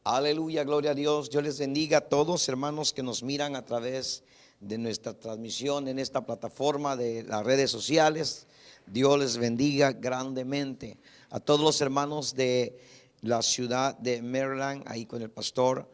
Aleluya, gloria a Dios. Dios les bendiga a todos, hermanos, que nos miran a través de nuestra transmisión en esta plataforma de las redes sociales. Dios les bendiga grandemente. A todos los hermanos de la ciudad de Maryland, ahí con el pastor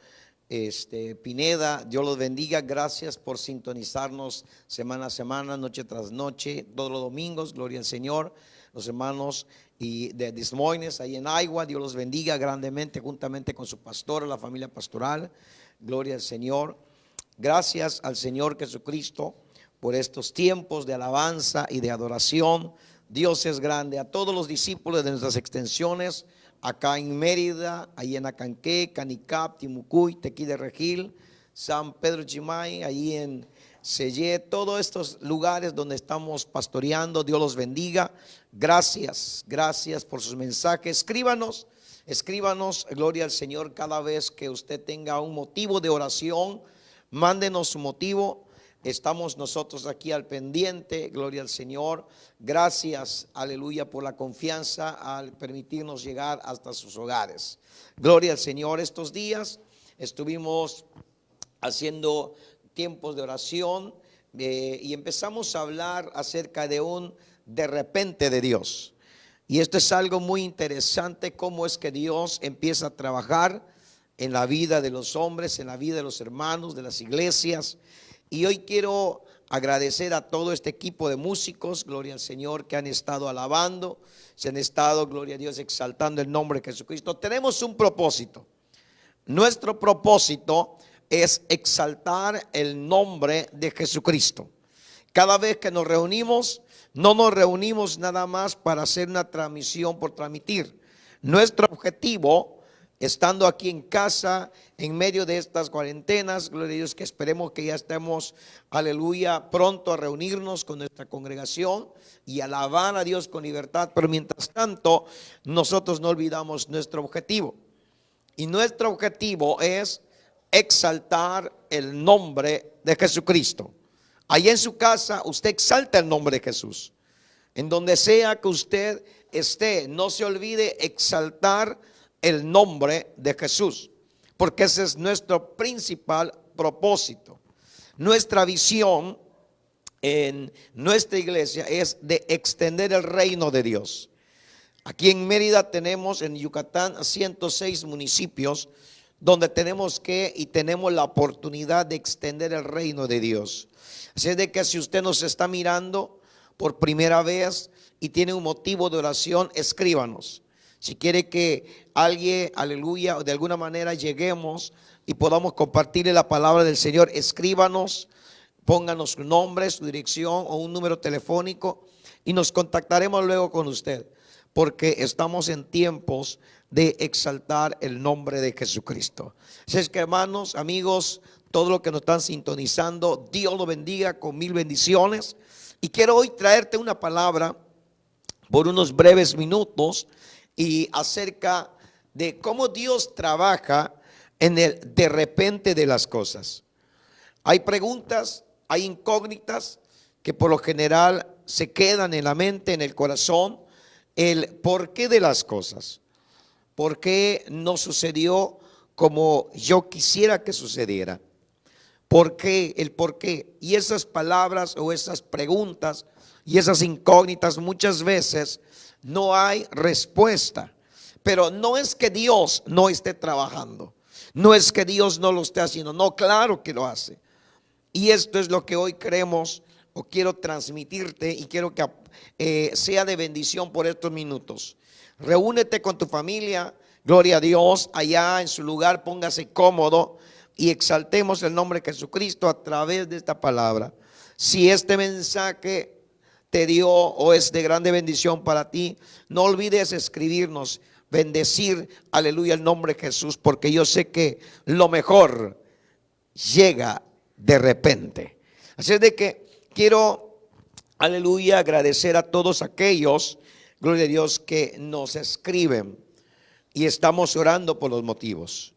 Pineda, Dios los bendiga. Gracias por sintonizarnos semana a semana, noche tras noche, todos los domingos. Gloria al Señor. Los hermanos y de Des Moines, ahí en Iowa, Dios los bendiga grandemente, juntamente con su pastor, la familia pastoral. Gloria al Señor. Gracias al Señor Jesucristo por estos tiempos de alabanza y de adoración. Dios es grande. A todos los discípulos de nuestras extensiones, acá en Mérida, ahí en Acanqué, Canicap, Timucuy, Tequí de Regil, San Pedro Chimay, ahí en Sellé, todos estos lugares donde estamos pastoreando. Dios los bendiga. Gracias por sus mensajes. Escríbanos, gloria al Señor. Cada vez que usted tenga un motivo de oración, mándenos su motivo. Estamos nosotros aquí al pendiente, gloria al Señor. Gracias, aleluya, por la confianza al permitirnos llegar hasta sus hogares. Gloria al Señor. Estos días estuvimos haciendo tiempos de oración y empezamos a hablar acerca de un de repente de Dios. Y esto es algo muy interesante, cómo es que Dios empieza a trabajar en la vida de los hombres, en la vida de los hermanos, de las iglesias. Y hoy quiero agradecer a todo este equipo de músicos, gloria al Señor, que han estado alabando, se han estado, gloria a Dios, exaltando el nombre de Jesucristo. Tenemos un propósito. Nuestro propósito es exaltar el nombre de Jesucristo. Cada vez que nos reunimos, no nos reunimos nada más para hacer una transmisión por transmitir. Nuestro objetivo, estando aquí en casa, en medio de estas cuarentenas, gloria a Dios, que esperemos que ya estemos, aleluya, pronto a reunirnos con nuestra congregación y alabar a Dios con libertad. Pero mientras tanto, nosotros no olvidamos nuestro objetivo. Y nuestro objetivo es exaltar el nombre de Jesucristo. Allá en su casa usted exalta el nombre de Jesús. En donde sea que usted esté, no se olvide exaltar el nombre de Jesús, porque ese es nuestro principal propósito. Nuestra visión en nuestra iglesia es de extender el reino de Dios. Aquí en Mérida tenemos, en Yucatán, 106 municipios donde tenemos la oportunidad de extender el reino de Dios. Así es de que si usted nos está mirando por primera vez y tiene un motivo de oración, escríbanos. Si quiere que alguien, aleluya, de alguna manera lleguemos y podamos compartirle la palabra del Señor, escríbanos, pónganos su nombre, su dirección o un número telefónico y nos contactaremos luego con usted, porque estamos en tiempos de exaltar el nombre de Jesucristo. Así es que, hermanos, amigos, todos los que nos están sintonizando, Dios los bendiga con mil bendiciones. Y quiero hoy traerte una palabra por unos breves minutos y acerca de cómo Dios trabaja en el de repente de las cosas. Hay preguntas, hay incógnitas que por lo general se quedan en la mente, en el corazón. El porqué de las cosas. ¿Por qué no sucedió como yo quisiera que sucediera? ¿Por qué? El por qué. Y esas palabras o esas preguntas y esas incógnitas muchas veces no hay respuesta. Pero no es que Dios no esté trabajando. No es que Dios no lo esté haciendo. No, claro que lo hace. Y esto es lo que hoy creemos o quiero transmitirte y quiero que sea de bendición por estos minutos. Reúnete con tu familia, gloria a Dios, allá en su lugar, póngase cómodo y exaltemos el nombre de Jesucristo a través de esta palabra. Si este mensaje te dio o es de grande bendición para ti, no olvides escribirnos, bendecir, aleluya, el nombre de Jesús, porque yo sé que lo mejor llega de repente. Así es de que quiero, aleluya, agradecer a todos aquellos, gloria a Dios, que nos escriben y estamos orando por los motivos.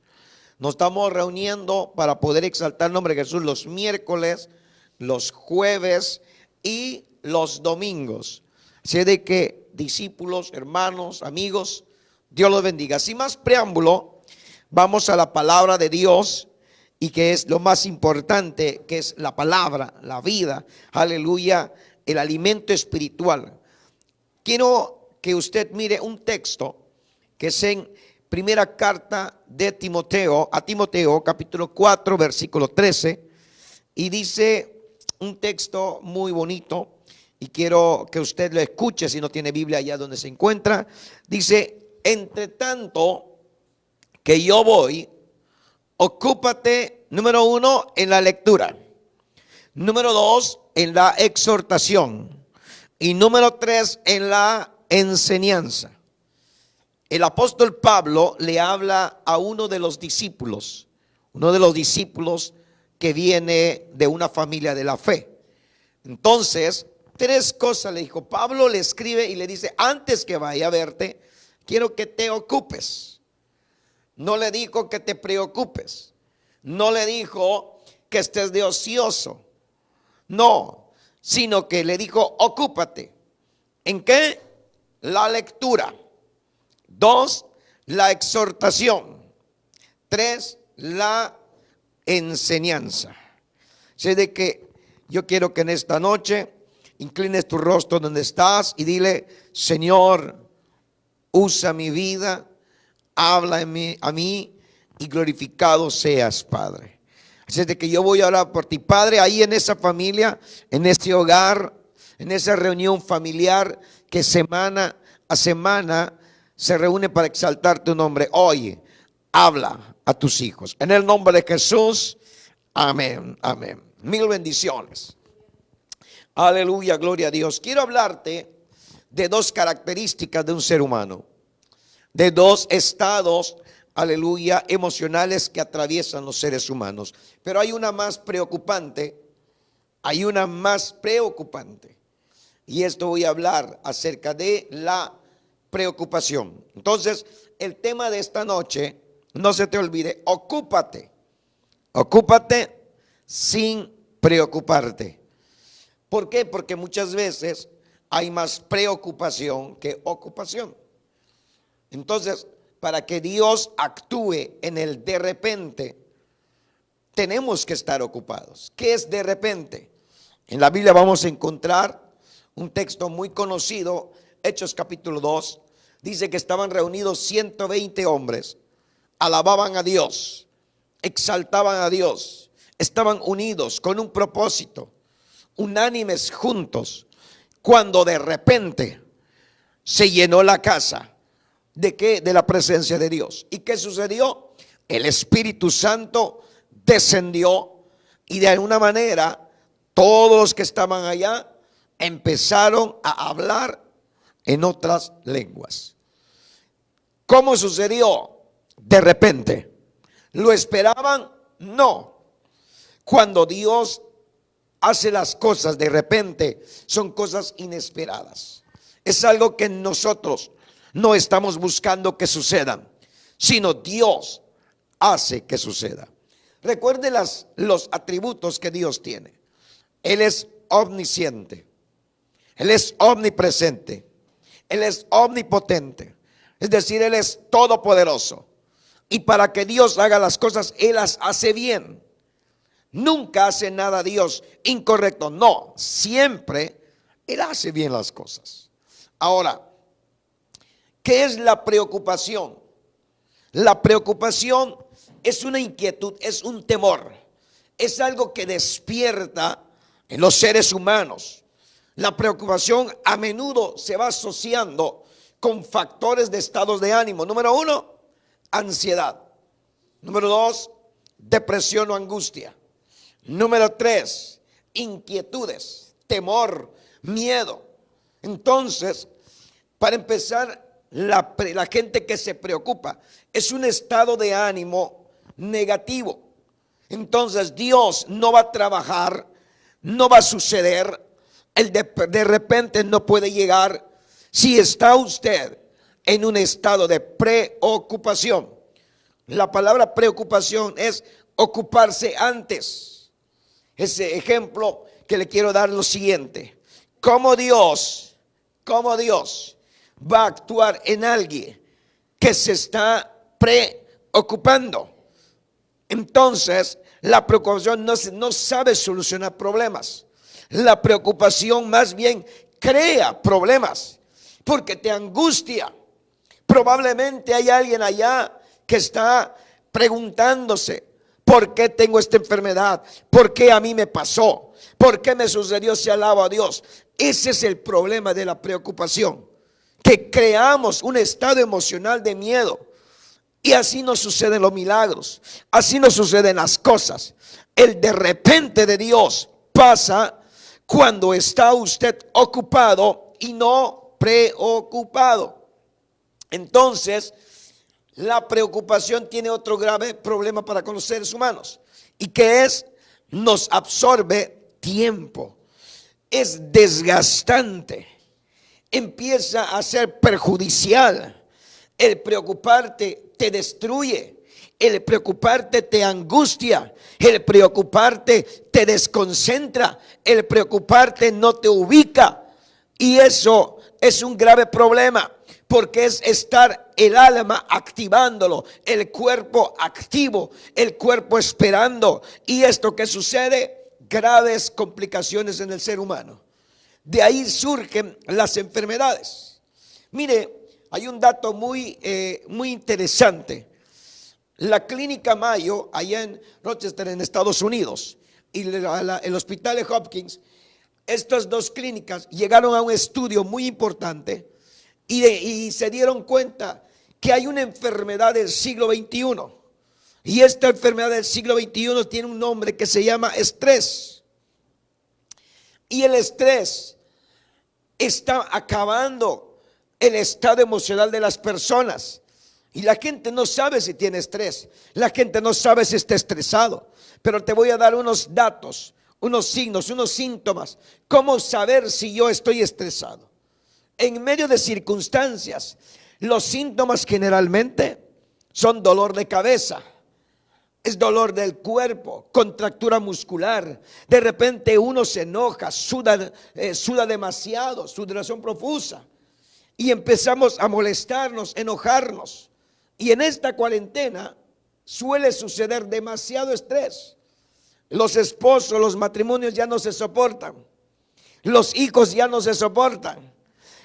Nos estamos reuniendo para poder exaltar el nombre de Jesús los miércoles, los jueves y los domingos. Así de que discípulos, hermanos, amigos, Dios los bendiga. Sin más preámbulo, vamos a la palabra de Dios, y que es lo más importante, que es la palabra, la vida, aleluya, el alimento espiritual. Quiero que usted mire un texto que es en primera carta de Timoteo, a Timoteo, capítulo 4, versículo 13, y dice un texto muy bonito, y quiero que usted lo escuche si no tiene Biblia allá donde se encuentra. Dice: entre tanto que yo voy, ocúpate, número 1, en la lectura, número 2, en la exhortación, y número 3, en la enseñanza. El apóstol Pablo le habla a uno de los discípulos que viene de una familia de la fe. Entonces, 3 cosas le dijo. Pablo le escribe y le dice: antes que vaya a verte, quiero que te ocupes. No le dijo que te preocupes. No le dijo que estés de ocioso. No, sino que le dijo: ocúpate. ¿En qué? La lectura. 2, la exhortación. 3, la enseñanza. Así de que yo quiero que en esta noche inclines tu rostro donde estás y dile: Señor, usa mi vida, habla a mí y glorificado seas, Padre. Así de que yo voy a orar por ti, Padre, ahí en esa familia, en ese hogar, en esa reunión familiar que semana a semana se reúne para exaltar tu nombre. Hoy habla a tus hijos. En el nombre de Jesús, amén, amén. Mil bendiciones. Aleluya, gloria a Dios. Quiero hablarte de 2 características de un ser humano, de 2 estados, aleluya, emocionales que atraviesan los seres humanos. Pero hay una más preocupante, y esto voy a hablar acerca de la preocupación. Entonces, el tema de esta noche, no se te olvide: ocúpate sin preocuparte. ¿Por qué? Porque muchas veces hay más preocupación que ocupación. Entonces, para que Dios actúe en el de repente, tenemos que estar ocupados. ¿Qué es de repente? En la Biblia vamos a encontrar un texto muy conocido, Hechos capítulo 2, dice que estaban reunidos 120 hombres, alababan a Dios, exaltaban a Dios, estaban unidos con un propósito, unánimes juntos, cuando de repente se llenó la casa. ¿De qué? De la presencia de Dios. ¿Y qué sucedió? El Espíritu Santo descendió y de alguna manera todos los que estaban allá empezaron a hablar en otras lenguas. ¿Cómo sucedió? De repente. ¿Lo esperaban? No. Cuando Dios hace las cosas de repente, son cosas inesperadas. Es algo que nosotros no estamos buscando que sucedan, sino Dios hace que suceda. Recuerde los atributos que Dios tiene. Él es omnisciente, Él es omnipresente, Él es omnipotente. Es decir, Él es todopoderoso. Y para que Dios haga las cosas, Él las hace bien. Nunca hace nada Dios incorrecto. No, siempre Él hace bien las cosas. Ahora, ¿qué es la preocupación? La preocupación es una inquietud, es un temor. Es algo que despierta en los seres humanos. La preocupación a menudo se va asociando con factores de estados de ánimo. Número 1, ansiedad. Número 2, depresión o angustia. Número 3, inquietudes, temor, miedo. Entonces, para empezar, la gente que se preocupa es un estado de ánimo negativo. Entonces Dios no va a trabajar, no va a suceder, el de repente no puede llegar si está usted en un estado de preocupación. La palabra preocupación es ocuparse antes. Ese ejemplo que le quiero dar es lo siguiente: ¿cómo Dios va a actuar en alguien que se está preocupando? ocupando. Entonces, la preocupación no sabe solucionar problemas. La preocupación más bien crea problemas porque te angustia. Probablemente hay alguien allá que está preguntándose: ¿por qué tengo esta enfermedad? ¿Por qué a mí me pasó? ¿Por qué me sucedió? Si alabo a Dios. Ese es el problema de la preocupación, que creamos un estado emocional de miedo. Y así nos suceden los milagros, así nos suceden las cosas. El de repente de Dios pasa cuando está usted ocupado y no preocupado. Entonces, la preocupación tiene otro grave problema para con los seres humanos, y que es: nos absorbe tiempo, es desgastante, empieza a ser perjudicial. El preocuparte te destruye, el preocuparte te angustia, el preocuparte te desconcentra, el preocuparte no te ubica. Y eso es un grave problema, porque es estar el alma activándolo, el cuerpo activo, el cuerpo esperando. Y esto que sucede, graves complicaciones en el ser humano. De ahí surgen las enfermedades. Mire, hay un dato muy interesante. La Clínica Mayo, allá en Rochester, en Estados Unidos, y el Hospital de Hopkins, estas dos clínicas llegaron a un estudio muy importante y se dieron cuenta que hay una enfermedad del siglo XXI. Y esta enfermedad del siglo XXI tiene un nombre que se llama estrés. Y el estrés está acabando el estado emocional de las personas. Y la gente no sabe si tiene estrés, la gente no sabe si está estresado. Pero te voy a dar unos datos, unos signos, unos síntomas. ¿Cómo saber si yo estoy estresado? En medio de circunstancias, los síntomas generalmente son dolor de cabeza, es dolor del cuerpo, contractura muscular. De repente uno se enoja, suda demasiado, sudoración profusa. Y empezamos a molestarnos, enojarnos. Y en esta cuarentena suele suceder demasiado estrés. Los esposos, los matrimonios ya no se soportan. Los hijos ya no se soportan.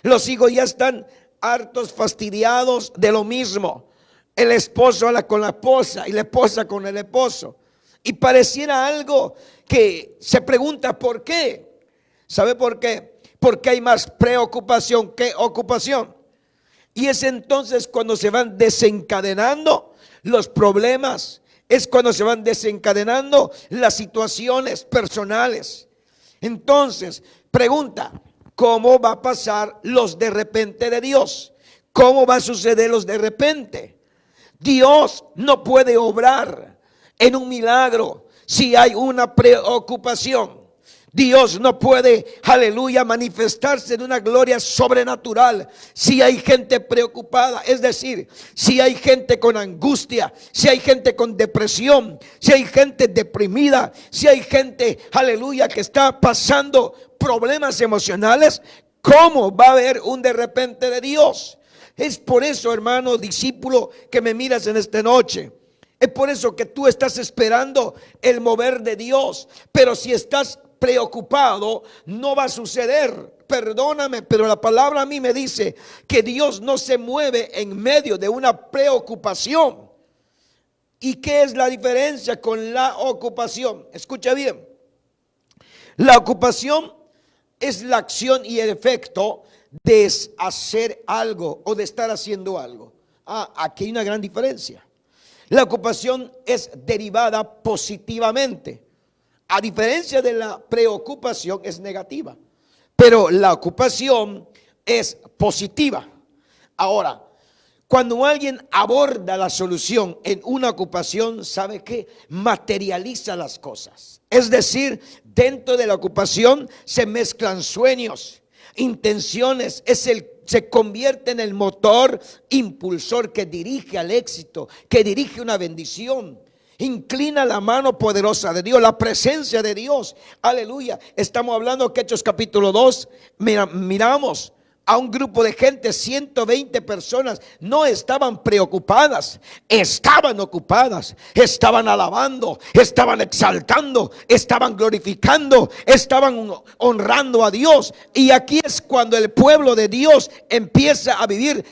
Los hijos ya están hartos, fastidiados de lo mismo. El esposo habla con la esposa y la esposa con el esposo. Y pareciera algo que se pregunta ¿por qué? ¿Sabe por qué? Porque hay más preocupación que ocupación. Y es entonces cuando se van desencadenando los problemas, es cuando se van desencadenando las situaciones personales. Entonces, pregunta: ¿cómo va a pasar los de repente de Dios? ¿Cómo va a suceder los de repente? Dios no puede obrar en un milagro si hay una preocupación. Dios no puede, aleluya, manifestarse en una gloria sobrenatural si hay gente preocupada. Es decir, si hay gente con angustia, si hay gente con depresión, si hay gente deprimida, si hay gente, aleluya, que está pasando problemas emocionales. ¿Cómo va a haber un de repente de Dios? Es por eso, hermano, discípulo, que me miras en esta noche. Es por eso que tú estás esperando el mover de Dios. Pero si estás preocupado, no va a suceder. Perdóname, pero la palabra a mí me dice que Dios no se mueve en medio de una preocupación. ¿Y qué es la diferencia con la ocupación? Escucha bien. La ocupación es la acción y el efecto de hacer algo o de estar haciendo algo. Aquí hay una gran diferencia. La ocupación es derivada positivamente, a diferencia de la preocupación, es negativa. Pero la ocupación es positiva. Ahora, cuando alguien aborda la solución en una ocupación, ¿sabe qué? Materializa las cosas. Es decir, dentro de la ocupación se mezclan sueños, intenciones, se convierte en el motor impulsor que dirige al éxito, que dirige una bendición. Inclina la mano poderosa de Dios, la presencia de Dios. Aleluya. Estamos hablando que Hechos capítulo 2, miramos a un grupo de gente, 120 personas, no estaban preocupadas, estaban ocupadas, estaban alabando, estaban exaltando, estaban glorificando, estaban honrando a Dios. Y aquí es cuando el pueblo de Dios empieza a vivir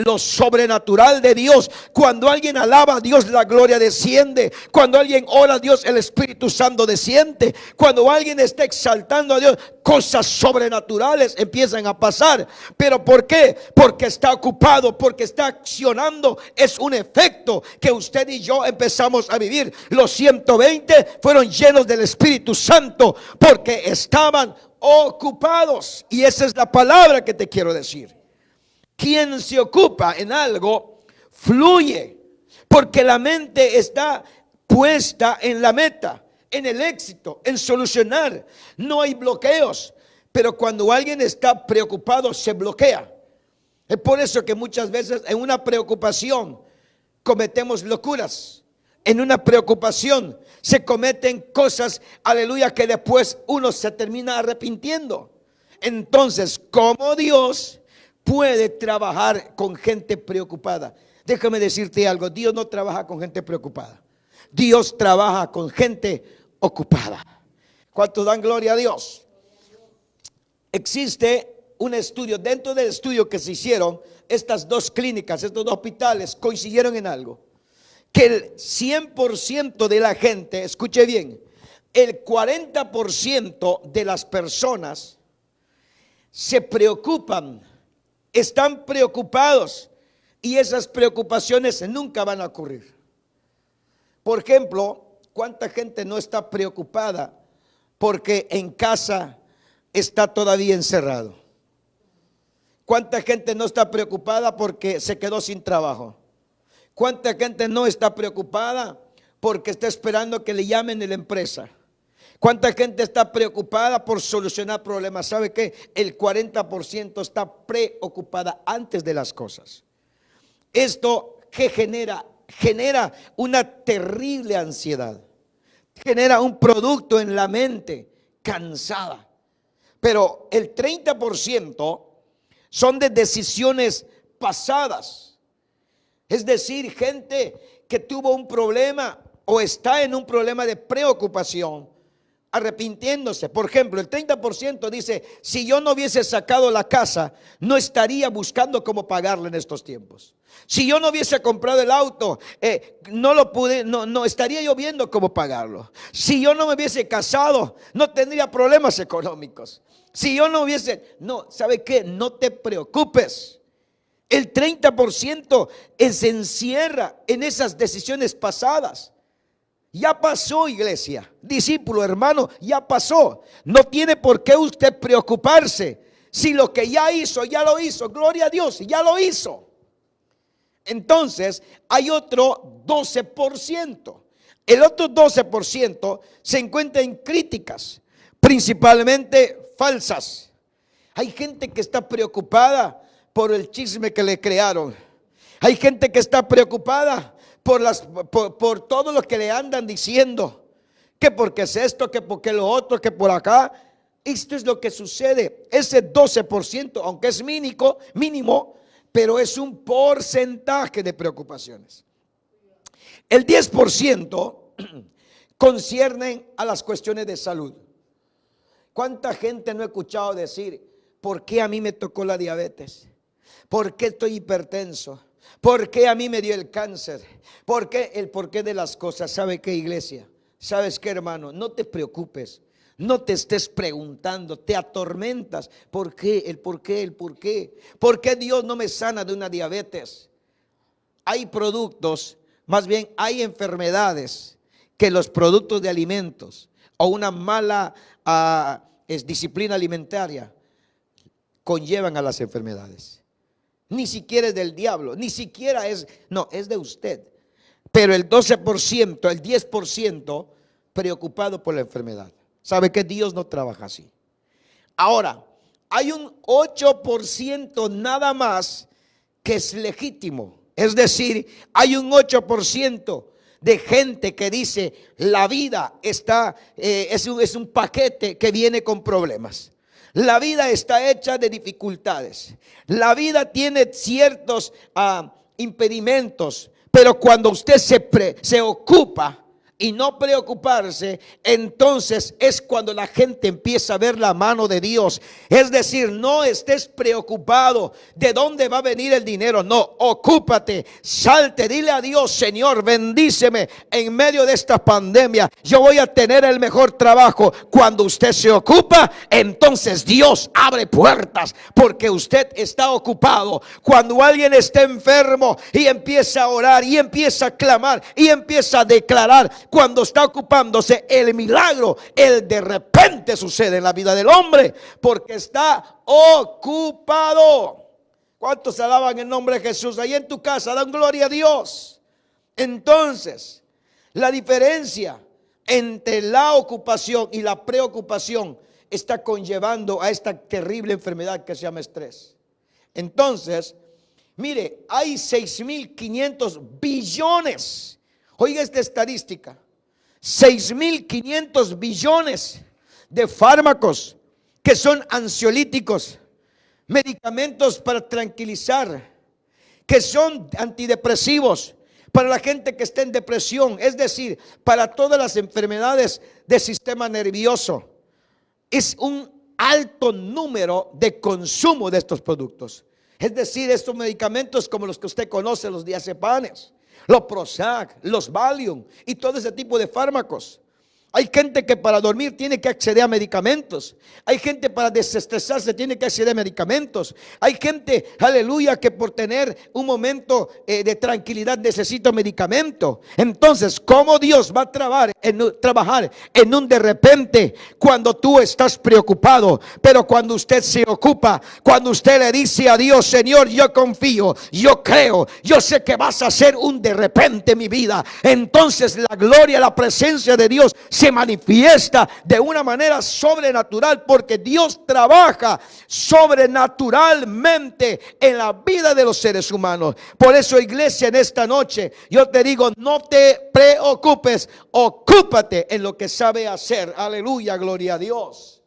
lo sobrenatural de Dios. Cuando alguien alaba a Dios, la gloria desciende. Cuando alguien ora a Dios, el Espíritu Santo desciende. Cuando alguien está exaltando a Dios, cosas sobrenaturales empiezan a pasar. ¿Pero por qué? Porque está ocupado, porque está accionando. Es un efecto que usted y yo empezamos a vivir. Los 120 fueron llenos del Espíritu Santo porque estaban ocupados. Y esa es la palabra que te quiero decir. Quien se ocupa en algo, fluye, porque la mente está puesta en la meta, en el éxito, en solucionar. No hay bloqueos. Pero cuando alguien está preocupado, se bloquea. Es por eso que muchas veces en una preocupación cometemos locuras. En una preocupación se cometen cosas, aleluya, que después uno se termina arrepintiendo. Entonces, ¿cómo Dios puede trabajar con gente preocupada? Déjame decirte algo, Dios no trabaja con gente preocupada. Dios trabaja con gente ocupada. ¿Cuántos dan gloria a Dios? Existe un estudio, dentro del estudio que se hicieron, estas dos clínicas, estos dos hospitales coincidieron en algo, que el 100% de la gente, escuche bien, el 40% de las personas se preocupan, están preocupados, y esas preocupaciones nunca van a ocurrir. Por ejemplo, ¿cuánta gente no está preocupada porque en casa está todavía encerrado? ¿Cuánta gente no está preocupada porque se quedó sin trabajo? ¿Cuánta gente no está preocupada porque está esperando que le llamen de la empresa? ¿Cuánta gente está preocupada por solucionar problemas? ¿Sabe qué? El 40% está preocupada antes de las cosas. ¿Esto qué genera? Genera una terrible ansiedad. Genera un producto en la mente cansada. Pero el 30% son de decisiones pasadas. Es decir, gente que tuvo un problema o está en un problema de preocupación, arrepintiéndose. Por ejemplo, el 30% dice, si yo no hubiese sacado la casa, no estaría buscando cómo pagarla en estos tiempos. Si yo no hubiese comprado el auto, no lo pude, no estaría yo viendo cómo pagarlo. Si yo no me hubiese casado, no tendría problemas económicos. Si yo no hubiese, no, ¿sabe qué? No te preocupes. El 30% se encierra en esas decisiones pasadas. Ya pasó, iglesia, discípulo, hermano, ya pasó. No tiene por qué usted preocuparse. Si lo que ya hizo, ya lo hizo. Gloria a Dios, ya lo hizo. Entonces, hay otro 12%. El otro 12% se encuentra en críticas, principalmente falsas. Hay gente que está preocupada por el chisme que le crearon. Hay gente que está preocupada por todo lo que le andan diciendo, que porque es esto, que porque lo otro, que por acá. Esto es lo que sucede. Ese 12%, aunque es mínimo, pero es un porcentaje de preocupaciones. El 10% conciernen a las cuestiones de salud. ¿Cuánta gente no he escuchado decir, ¿por qué a mí me tocó la diabetes? ¿Por qué estoy hipertenso? ¿Por qué a mí me dio el cáncer? ¿Por qué? El porqué de las cosas. ¿Sabe qué, iglesia? ¿Sabes qué, hermano? No te preocupes. No te estés preguntando, te atormentas. ¿Por qué? El por qué, el por qué. ¿Por qué Dios no me sana de una diabetes? Hay productos, más bien hay enfermedades que los productos de alimentos o una mala disciplina alimentaria conllevan a las enfermedades. Ni siquiera es del diablo, ni siquiera es, no, es de usted. Pero el 12%, el 10% preocupado por la enfermedad. ¿Sabe que Dios no trabaja así? Ahora, hay un 8% nada más que es legítimo. Es decir, hay un 8% de gente que dice la vida está, es un paquete que viene con problemas. La vida está hecha de dificultades. La vida tiene ciertos impedimentos, pero cuando usted se ocupa y no preocuparse, entonces es cuando la gente empieza a ver la mano de Dios. Es decir, no estés preocupado de dónde va a venir el dinero. No, ocúpate, salte, dile a Dios: Señor, bendíceme en medio de esta pandemia. Yo voy a tener el mejor trabajo. Cuando usted se ocupa, entonces Dios abre puertas, porque usted está ocupado. Cuando alguien está enfermo y empieza a orar y empieza a clamar y empieza a declarar, cuando está ocupándose, el milagro, el de repente sucede en la vida del hombre, porque está ocupado. ¿Cuántos alaban el nombre de Jesús? Ahí en tu casa dan gloria a Dios. Entonces, la diferencia entre la ocupación y la preocupación está conllevando a esta terrible enfermedad que se llama estrés. Entonces, mire, hay 6.500 billones. Oiga esta estadística: 6.500 billones de fármacos que son ansiolíticos, medicamentos para tranquilizar, que son antidepresivos para la gente que está en depresión, es decir, para todas las enfermedades del sistema nervioso. Es un alto número de consumo de estos productos. Es decir, estos medicamentos como los que usted conoce, los diazepanes, los Prozac, los Valium y todo ese tipo de fármacos. Hay gente que para dormir tiene que acceder a medicamentos. Hay gente para desestresarse tiene que acceder a medicamentos. Hay gente, aleluya, que por tener un momento de tranquilidad necesita medicamento. Entonces, ¿cómo Dios va a trabajar en un de repente cuando tú estás preocupado? Pero cuando usted se ocupa, cuando usted le dice a Dios: Señor, yo confío, yo creo, yo sé que vas a hacer un de repente en mi vida. Entonces la gloria, la presencia de Dios se manifiesta de una manera sobrenatural, porque Dios trabaja sobrenaturalmente en la vida de los seres humanos. Por eso, iglesia, en esta noche yo te digo: no te preocupes, ocúpate en lo que sabe hacer. Aleluya, gloria a Dios.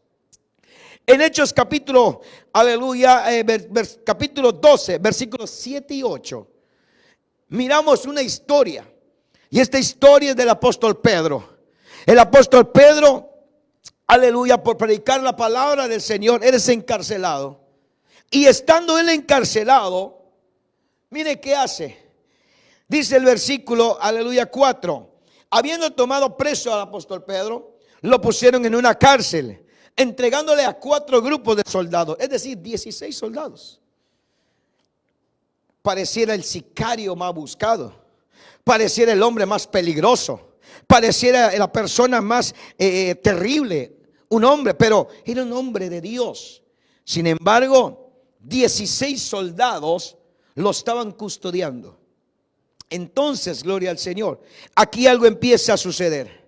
En Hechos capítulo, aleluya, capítulo 12, versículos 7 y 8, miramos una historia, y esta historia es del apóstol Pedro. El apóstol Pedro, aleluya, por predicar la palabra del Señor, él es encarcelado. Y estando él encarcelado, mire qué hace. Dice el versículo, aleluya, 4. Habiendo tomado preso al apóstol Pedro, lo pusieron en una cárcel, entregándole a 4 grupos de soldados, es decir, 16 soldados. Pareciera el sicario más buscado, pareciera el hombre más peligroso, pareciera la persona más terrible, un hombre, pero era un hombre de Dios. Sin embargo, 16 soldados lo estaban custodiando. Entonces, gloria al Señor, aquí algo empieza a suceder.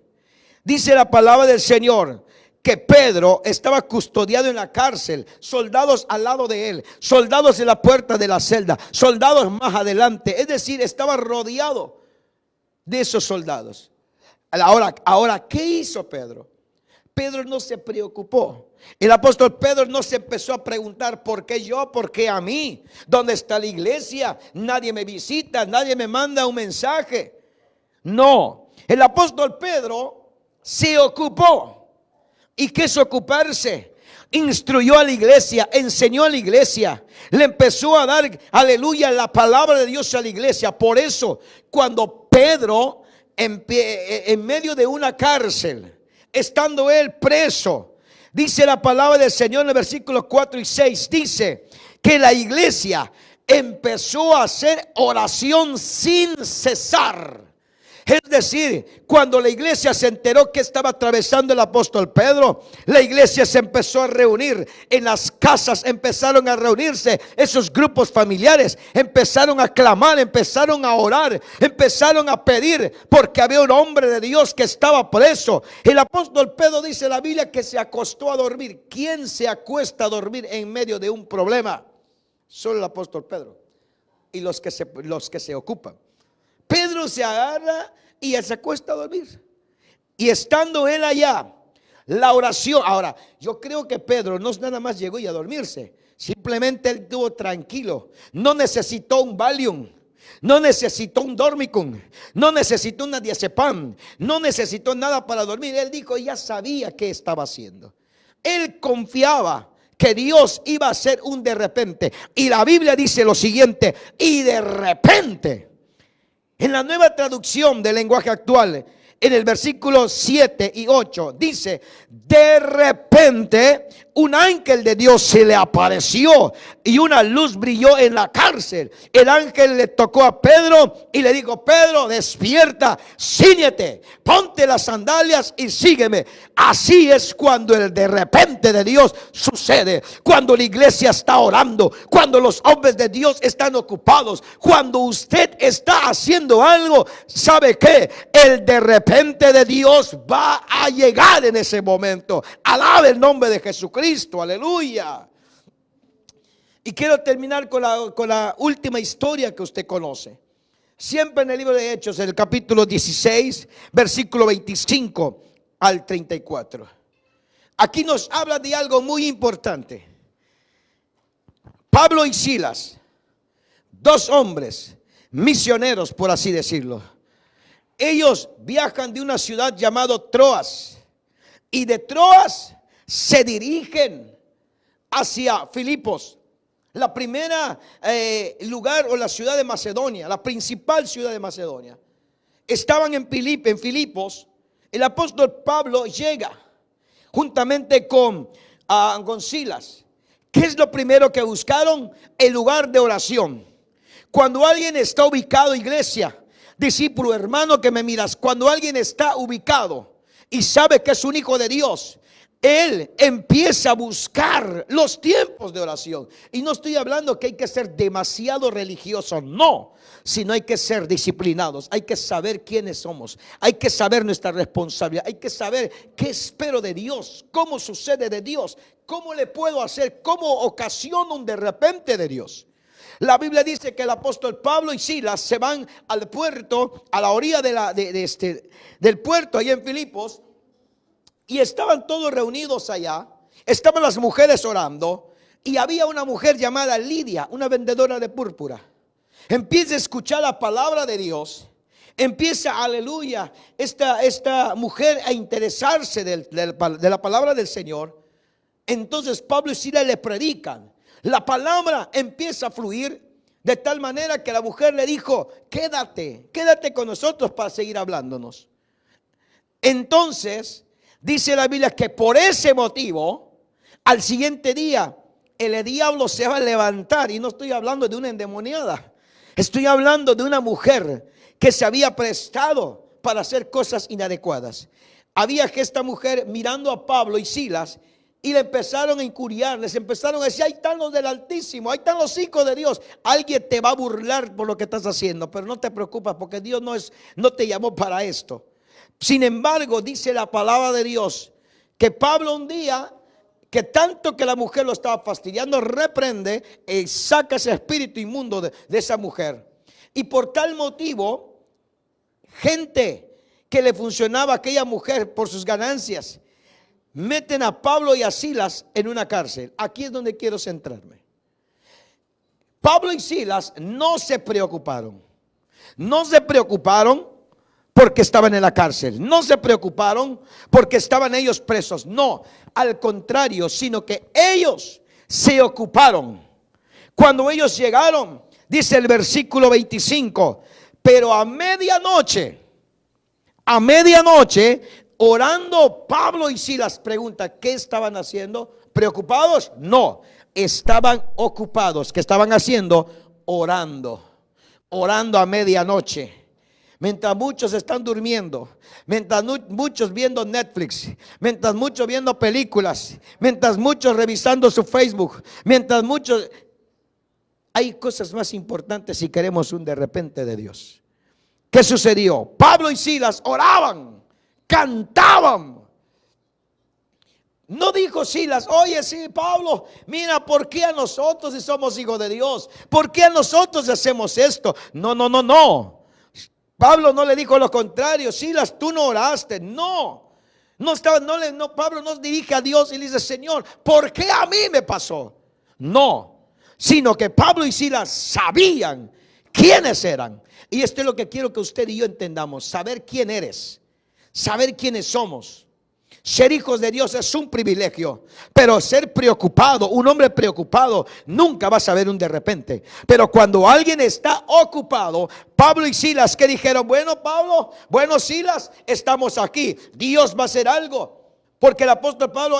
Dice la palabra del Señor que Pedro estaba custodiado en la cárcel, soldados al lado de él, soldados en la puerta de la celda, soldados más adelante, es decir, estaba rodeado de esos soldados. Ahora, ¿qué hizo Pedro? Pedro no se preocupó. El apóstol Pedro no se empezó a preguntar: ¿por qué yo? ¿Por qué a mí? ¿Dónde está la iglesia? Nadie me visita, nadie me manda un mensaje. No, el apóstol Pedro se ocupó. ¿Y qué es ocuparse? Instruyó a la iglesia, enseñó a la iglesia, le empezó a dar, aleluya, la palabra de Dios a la iglesia. Por eso, cuando Pedro, en medio de una cárcel, estando él preso, dice la palabra del Señor en el versículo 4 y 6, dice que la iglesia empezó a hacer oración sin cesar. Es decir, cuando la iglesia se enteró que estaba atravesando el apóstol Pedro, la iglesia se empezó a reunir en las casas, empezaron a reunirse esos grupos familiares, empezaron a clamar, empezaron a orar, empezaron a pedir, porque había un hombre de Dios que estaba preso. El apóstol Pedro, dice la Biblia, que se acostó a dormir. ¿Quién se acuesta a dormir en medio de un problema? Solo el apóstol Pedro y los que se ocupan. Pedro se agarra y se acuesta a dormir. Y estando él allá, La oración. Ahora, yo creo que Pedro no nada más llegó y a dormirse. Simplemente él estuvo tranquilo. No necesitó un Valium. No necesitó un Dormicum. No necesitó una diazepam. No necesitó nada para dormir. Él dijo, ya sabía qué estaba haciendo. Él confiaba que Dios iba a hacer un de repente. Y la Biblia dice lo siguiente: y de repente. En la Nueva Traducción del Lenguaje Actual, en el versículo 7 y 8, dice: de repente un ángel de Dios se le apareció y una luz brilló en la cárcel. El ángel le tocó a Pedro y le dijo: Pedro, despierta, cíñete, ponte las sandalias y sígueme. Así es cuando el de repente de Dios sucede. Cuando la iglesia está orando, cuando los hombres de Dios están ocupados, cuando usted está haciendo algo, ¿sabe qué? El de repente de Dios va a llegar en ese momento. Alabe el nombre de Jesucristo, aleluya. Y quiero terminar con la última historia que usted conoce. Siempre en el libro de Hechos, en el capítulo 16, versículo 25 al 34. Aquí nos habla de algo muy importante. Pablo y Silas, dos hombres misioneros, por así decirlo. Ellos viajan de una ciudad llamada Troas, y de Troas se dirigen hacia Filipos, la primera lugar o la ciudad de Macedonia, la principal ciudad de Macedonia. Estaban en Filipos. El apóstol Pablo llega juntamente con Silas. ¿Qué es lo primero que buscaron? El lugar de oración. Cuando alguien está ubicado, iglesia, discípulo, hermano que me miras, cuando alguien está ubicado y sabe que es un hijo de Dios, él empieza a buscar los tiempos de oración. Y no estoy hablando que hay que ser demasiado religioso, no, sino hay que ser disciplinados. Hay que saber quiénes somos, hay que saber nuestra responsabilidad, hay que saber qué espero de Dios, cómo sucede de Dios, cómo le puedo hacer, cómo ocasiono un de repente de Dios. La Biblia dice que el apóstol Pablo y Silas se van al puerto, a la orilla del puerto, ahí en Filipos. Y estaban todos reunidos allá. Estaban las mujeres orando. Y había una mujer llamada Lidia, una vendedora de púrpura. Empieza a escuchar la palabra de Dios. Empieza, aleluya, esta mujer a interesarse de la palabra del Señor. Entonces Pablo y Silas le predican. La palabra empieza a fluir de tal manera que la mujer le dijo: quédate con nosotros para seguir hablándonos. Entonces dice la Biblia que por ese motivo, al siguiente día, el diablo se va a levantar. Y no estoy hablando de una endemoniada, estoy hablando de una mujer que se había prestado para hacer cosas inadecuadas. Había que esta mujer mirando a Pablo y Silas, y le empezaron a injuriar, les empezaron a decir: ahí están los del Altísimo, ahí están los hijos de Dios. Alguien te va a burlar por lo que estás haciendo, pero no te preocupes, porque Dios no te llamó para esto. Sin embargo, dice la palabra de Dios que Pablo un día, que tanto que la mujer lo estaba fastidiando, reprende y saca ese espíritu inmundo de esa mujer. Y por tal motivo, gente que le funcionaba a aquella mujer por sus ganancias, meten a Pablo y a Silas en una cárcel. Aquí es donde quiero centrarme. Pablo y Silas no se preocuparon. No se preocuparon porque estaban en la cárcel. No se preocuparon porque estaban ellos presos. No, al contrario, sino que ellos se ocuparon. Cuando ellos llegaron, dice el versículo 25, pero a medianoche, orando, Pablo y Silas, pregunta: ¿qué estaban haciendo? ¿Preocupados? No, estaban ocupados. ¿Qué estaban haciendo? Orando a medianoche. Mientras muchos están durmiendo, mientras muchos viendo Netflix, mientras muchos viendo películas, mientras muchos revisando su Facebook, mientras muchos... Hay cosas más importantes si queremos un de repente de Dios. ¿Qué sucedió? Pablo y Silas oraban, cantaban. No dijo Silas: oye, sí, Pablo, mira, ¿por qué a nosotros si somos hijos de Dios? ¿Por qué a nosotros hacemos esto? No. Pablo no le dijo lo contrario: Silas, tú no oraste. No Pablo no dirige a Dios y le dice: Señor, ¿por qué a mí me pasó? No, sino que Pablo y Silas sabían quiénes eran. Y esto es lo que quiero que usted y yo entendamos: saber quién eres, saber quiénes somos. Ser hijos de Dios es un privilegio, pero ser preocupado, un hombre preocupado nunca va a saber un de repente. Pero cuando alguien está ocupado, Pablo y Silas, que dijeron: bueno, Pablo, bueno, Silas, estamos aquí, Dios va a hacer algo. Porque el apóstol Pablo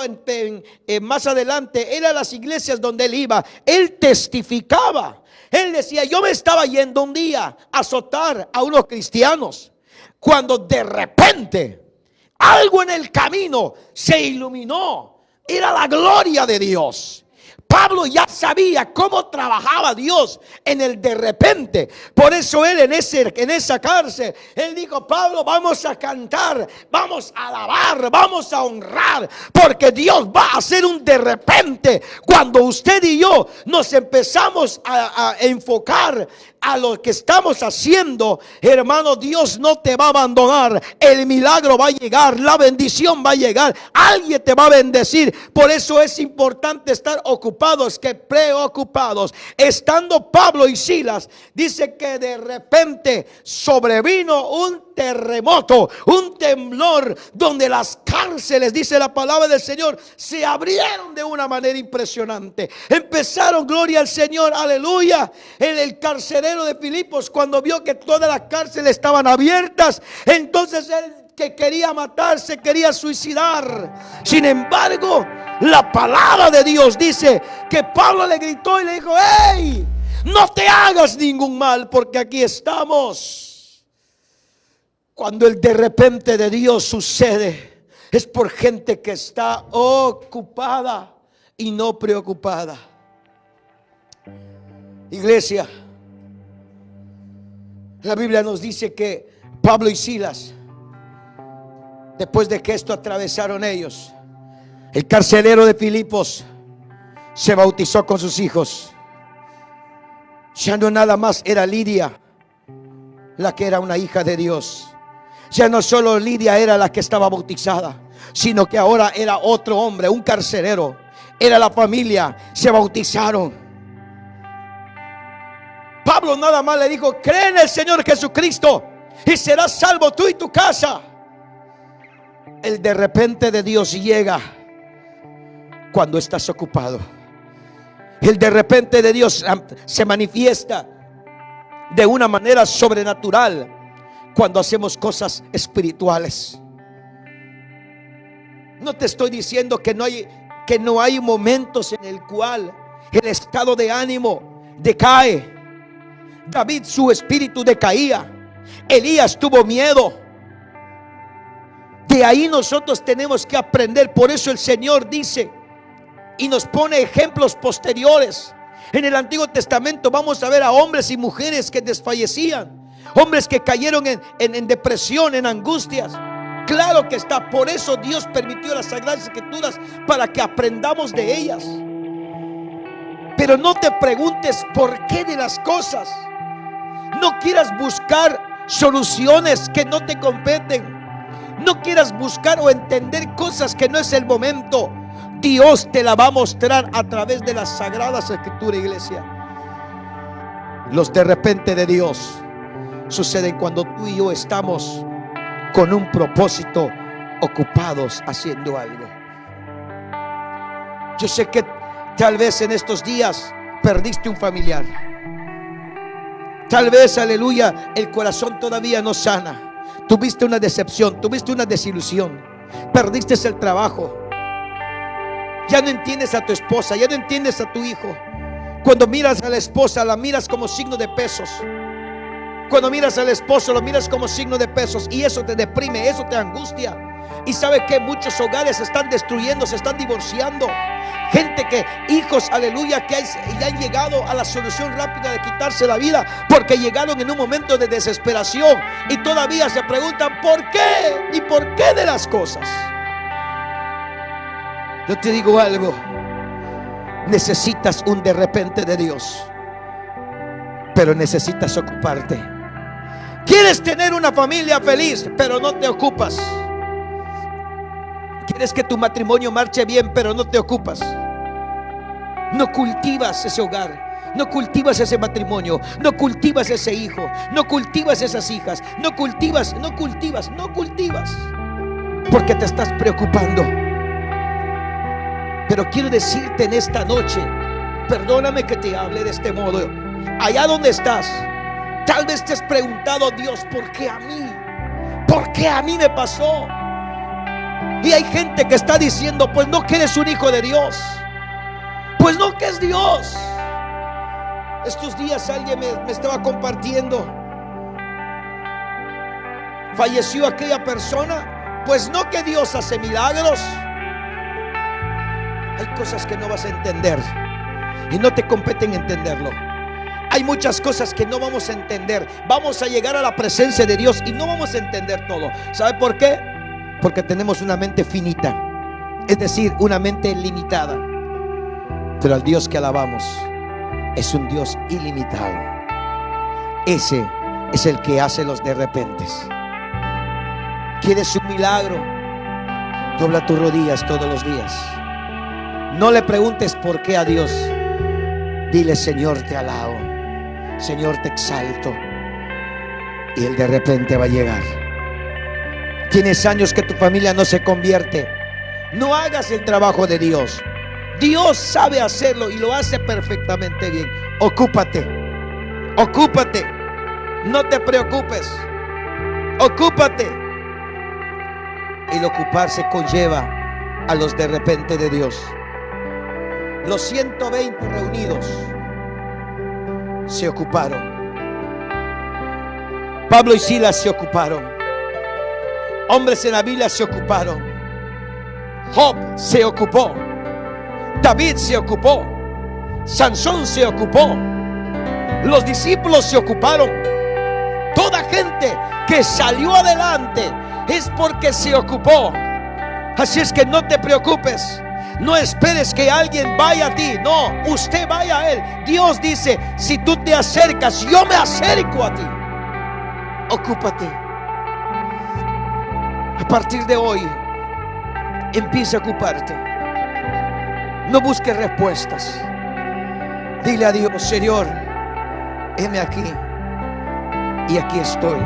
más adelante, él, a las iglesias donde él iba, él testificaba. Él decía: yo me estaba yendo un día a azotar a unos cristianos, cuando de repente algo en el camino se iluminó. Era la gloria de Dios. Pablo ya sabía cómo trabajaba Dios en el de repente. Por eso él en esa cárcel, él dijo: Pablo, vamos a cantar, vamos a alabar, vamos a honrar, porque Dios va a hacer un de repente. Cuando usted y yo nos empezamos a enfocar a lo que estamos haciendo, hermano, Dios no te va a abandonar. El milagro va a llegar, la bendición va a llegar, alguien te va a bendecir. Por eso es importante estar ocupados que preocupados. Estando Pablo y Silas, dice que de repente sobrevino un terremoto, un temblor, donde las cárceles, dice la palabra del Señor, se abrieron de una manera impresionante. Empezaron, gloria al Señor, aleluya. El carcelero de Filipos, cuando vio que todas las cárceles estaban abiertas, entonces él, que quería matarse, quería suicidar. Sin embargo, la palabra de Dios dice que Pablo le gritó y le dijo: hey, no te hagas ningún mal, porque aquí estamos. Cuando el de repente de Dios sucede, es por gente que está ocupada y no preocupada. Iglesia, la Biblia nos dice que Pablo y Silas, después de que esto atravesaron ellos, el carcelero de Filipos se bautizó con sus hijos. Ya no nada más era Lidia la que era una hija de Dios. Ya no solo Lidia era la que estaba bautizada, sino que ahora era otro hombre, un carcelero. Era la familia, se bautizaron. Pablo nada más le dijo: cree en el Señor Jesucristo y serás salvo tú y tu casa. El de repente de Dios llega cuando estás ocupado. El de repente de Dios se manifiesta de una manera sobrenatural cuando hacemos cosas espirituales. No te estoy diciendo que no hay momentos en el cual el estado de ánimo decae. David, su espíritu decaía. Elías tuvo miedo. De ahí nosotros tenemos que aprender. Por eso el Señor dice y nos pone ejemplos posteriores. En el Antiguo Testamento vamos a ver a hombres y mujeres que desfallecían, hombres que cayeron en depresión, en angustias. Claro que está. Por eso Dios permitió las Sagradas Escrituras, para que aprendamos de ellas. Pero no te preguntes por qué de las cosas. No quieras buscar soluciones que no te competen. No quieras buscar o entender cosas que no es el momento. Dios te la va a mostrar a través de las Sagradas Escrituras, iglesia. Los de repente de Dios suceden cuando tú y yo estamos con un propósito, ocupados haciendo algo. Yo sé que tal vez en estos días perdiste un familiar. Tal vez, aleluya, el corazón todavía no sana. Tuviste una decepción, tuviste una desilusión, perdiste el trabajo. Ya no entiendes a tu esposa, ya no entiendes a tu hijo. Cuando miras a la esposa, la miras como signo de pesos. Cuando miras al esposo, lo miras como signo de pesos. Y eso te deprime, eso te angustia. Y sabe que muchos hogares se están destruyendo, se están divorciando. Gente que, hijos, aleluya, que ya han llegado a la solución rápida de quitarse la vida, porque llegaron en un momento de desesperación y todavía se preguntan ¿por qué? ¿Y por qué de las cosas? Yo te digo algo: necesitas un de repente de Dios, pero necesitas ocuparte. Quieres tener una familia feliz, pero no te ocupas. Quieres que tu matrimonio marche bien, pero no te ocupas. No cultivas ese hogar, no cultivas ese matrimonio, no cultivas ese hijo, no cultivas esas hijas, no cultivas, porque te estás preocupando. Pero quiero decirte en esta noche, perdóname que te hable de este modo. Allá donde estás, tal vez te has preguntado: Dios, ¿por qué a mí? ¿Por qué a mí me pasó? Y hay gente que está diciendo: pues no, que eres un hijo de Dios, pues no, que es Dios. Estos días alguien me estaba compartiendo: falleció aquella persona, pues no, que Dios hace milagros. Hay cosas que no vas a entender y no te competen entenderlo. Hay muchas cosas que no vamos a entender. Vamos a llegar a la presencia de Dios y no vamos a entender todo. ¿Sabe por qué? Porque tenemos una mente finita, es decir, una mente limitada. Pero al Dios que alabamos es un Dios ilimitado. Ese es el que hace los de repentes. ¿Quieres un milagro? Dobla tus rodillas todos los días. No le preguntes por qué a Dios. Dile: Señor, te alabo, Señor, te exalto. Y el de repente va a llegar. Tienes años que tu familia no se convierte. No hagas el trabajo de Dios. Dios sabe hacerlo y lo hace perfectamente bien. Ocúpate, ocúpate. No te preocupes. Ocúpate. El ocuparse conlleva a los de repente de Dios. Los 120 reunidos se ocuparon. Pablo y Silas se ocuparon. Hombres en la Biblia se ocuparon. Job se ocupó. David se ocupó. Sansón se ocupó. Los discípulos se ocuparon. Toda gente que salió adelante es porque se ocupó. Así es que no te preocupes. No esperes que alguien vaya a ti. No, usted vaya a Él. Dios dice: si tú te acercas, yo me acerco a ti. Ocúpate. A partir de hoy, empieza a ocuparte. No busques respuestas. Dile a Dios: Señor, heme aquí y aquí estoy.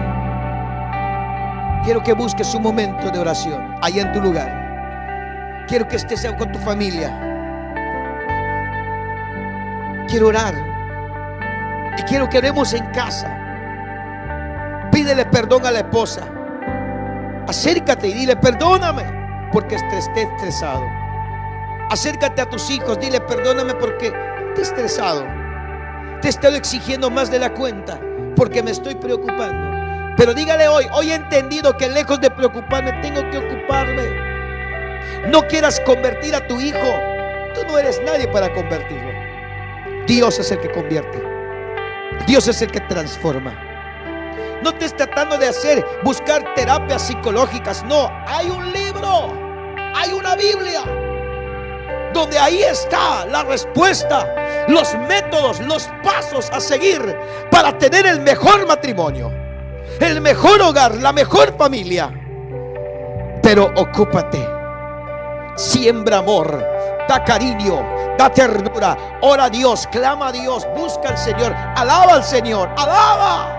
Quiero que busques un momento de oración allá en tu lugar. Quiero que estés con tu familia. Quiero orar y quiero que oremos en casa. Pídele perdón a la esposa. Acércate y dile: perdóname porque esté estresado. Acércate a tus hijos, dile: perdóname porque te he estresado. Te he estado exigiendo más de la cuenta porque me estoy preocupando. Pero dígale hoy: hoy he entendido que lejos de preocuparme, tengo que ocuparme. No quieras convertir a tu hijo. Tú no eres nadie para convertirlo. Dios es el que convierte. Dios es el que transforma. No te estés tratando de buscar terapias psicológicas. No, hay un libro, hay una Biblia, donde ahí está la respuesta, los métodos, los pasos a seguir para tener el mejor matrimonio, el mejor hogar, la mejor familia. Pero ocúpate. Siembra amor, da cariño, da ternura, ora a Dios, clama a Dios, busca al Señor, alaba al Señor, alaba.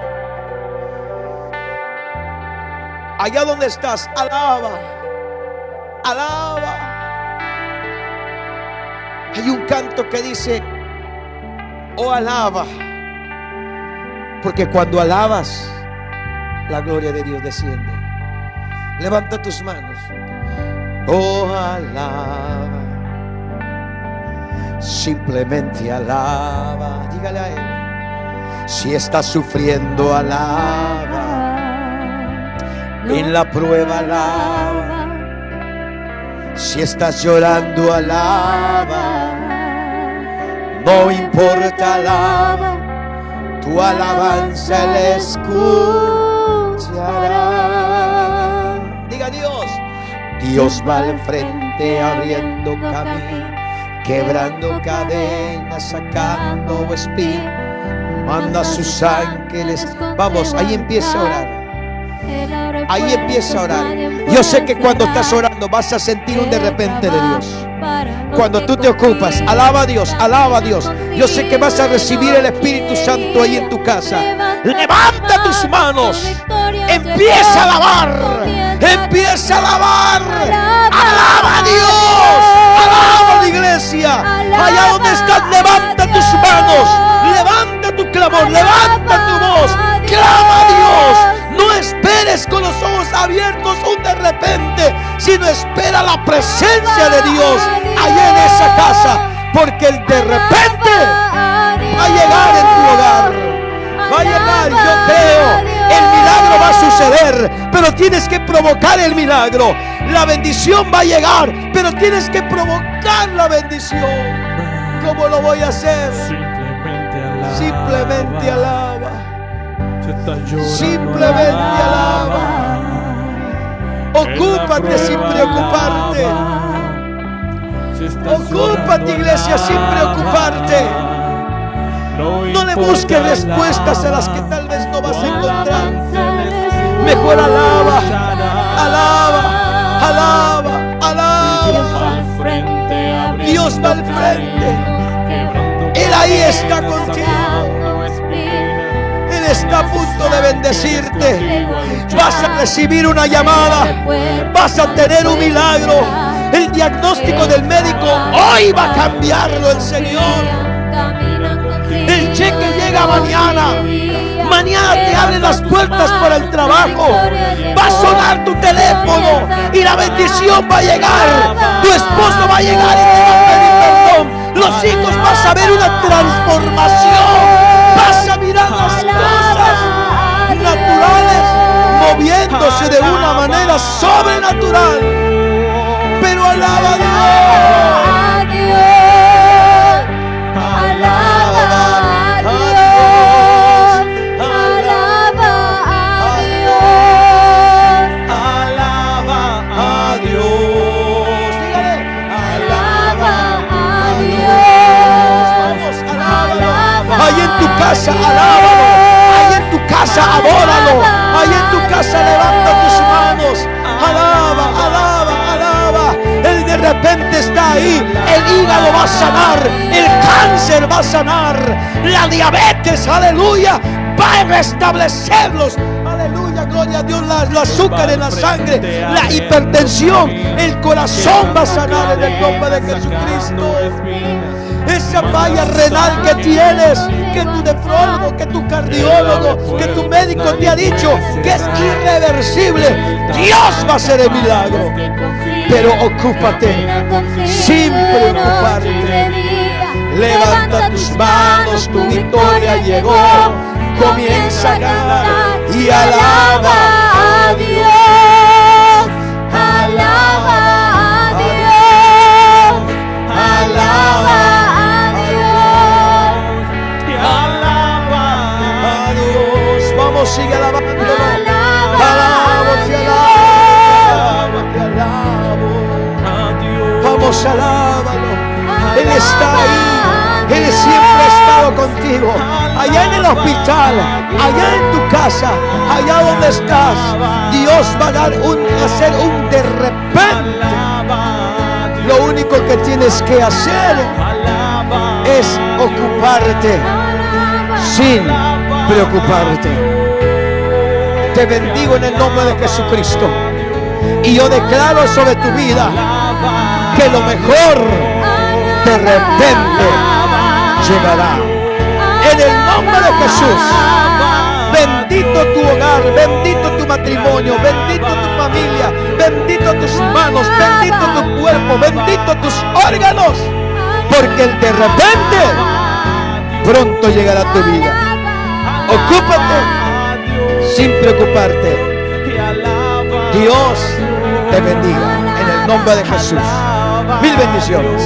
Allá donde estás, alaba, alaba. Hay un canto que dice: oh, alaba, porque cuando alabas, la gloria de Dios desciende. Levanta tus manos. Oh, alaba, simplemente alaba. Dígale a Él: si estás sufriendo, alaba. En la prueba, alaba. Si estás llorando, alaba. No importa, alaba. Tu alabanza Él escuchará. Diga: Dios. Dios va al frente abriendo camino, quebrando cadenas, sacando espinas, manda a sus ángeles. Vamos, ahí empieza a orar. Ahí empieza a orar. Yo sé que cuando estás orando vas a sentir un de repente de Dios. Cuando tú te ocupas, alaba a Dios, alaba a Dios. Yo sé que vas a recibir el Espíritu Santo ahí en tu casa. Levanta tus manos, empieza a alabar, empieza a alabar. Alaba a Dios, alaba a la iglesia. Allá donde estás, levanta tus manos, levanta tu clamor, levanta tu voz, clama a Dios. No esperes con los ojos abiertos un de repente, sino espera la presencia de Dios allá en esa casa, porque el de repente va a llegar en tu hogar. Va a llegar, yo creo, el milagro va a suceder, pero tienes que provocar el milagro. La bendición va a llegar, pero tienes que provocar la bendición. ¿Cómo lo voy a hacer? Simplemente alaba. Simplemente alaba. Ocúpate sin preocuparte. Ocúpate, iglesia, sin preocuparte. No le busques respuestas a las que tal vez no vas a encontrar. Mejor alaba, alaba, alaba, alaba. Dios va al frente. Él ahí está contigo. Él está a punto de bendecirte. Vas a recibir una llamada. Vas a tener un milagro. El diagnóstico del médico hoy va a cambiarlo el Señor. El cheque llega mañana. Mañana te abren las puertas para el trabajo. Va a sonar tu teléfono y la bendición va a llegar. Tu esposo va a llegar y te va a pedir perdón. Los hijos vas a ver una transformación. Vas a mirar las cosas naturales moviéndose de una manera sobrenatural. Pero alaba a Dios. Ahí en tu casa, alábalo. Ahí en tu casa, adóralo. Ahí en tu casa, levanta tus manos. Alaba, alaba, alaba. Él de repente está ahí. El hígado va a sanar. El cáncer va a sanar. La diabetes, aleluya, va a restablecerlos. Aleluya, gloria a Dios. El azúcar en la sangre, la hipertensión, el corazón va a sanar en el nombre de Jesucristo. Esa falla renal que tienes, que tu nefrólogo, que tu cardiólogo, que tu médico te ha dicho que es irreversible, Dios va a hacer el milagro. Pero ocúpate sin preocuparte. Levanta tus manos, tu victoria llegó. Comienza a cantar y alaba a Dios. Alaba a Dios. Alaba. Sigue alabándolo. Alabo, te alabo, te alabo. Vamos, alábalo. Él está ahí. Él siempre ha estado contigo. Allá en el hospital, allá en tu casa, allá donde estás, Dios va a hacer un de repente. Lo único que tienes que hacer es ocuparte sin preocuparte. Te bendigo en el nombre de Jesucristo y yo declaro sobre tu vida que lo mejor de repente llegará en el nombre de Jesús. Bendito tu hogar, bendito tu matrimonio, bendito tu familia, bendito tus manos, bendito tu cuerpo, bendito tus órganos, porque el de repente pronto llegará a tu vida. Ocúpate sin preocuparte. Dios te bendiga en el nombre de Jesús. Mil bendiciones.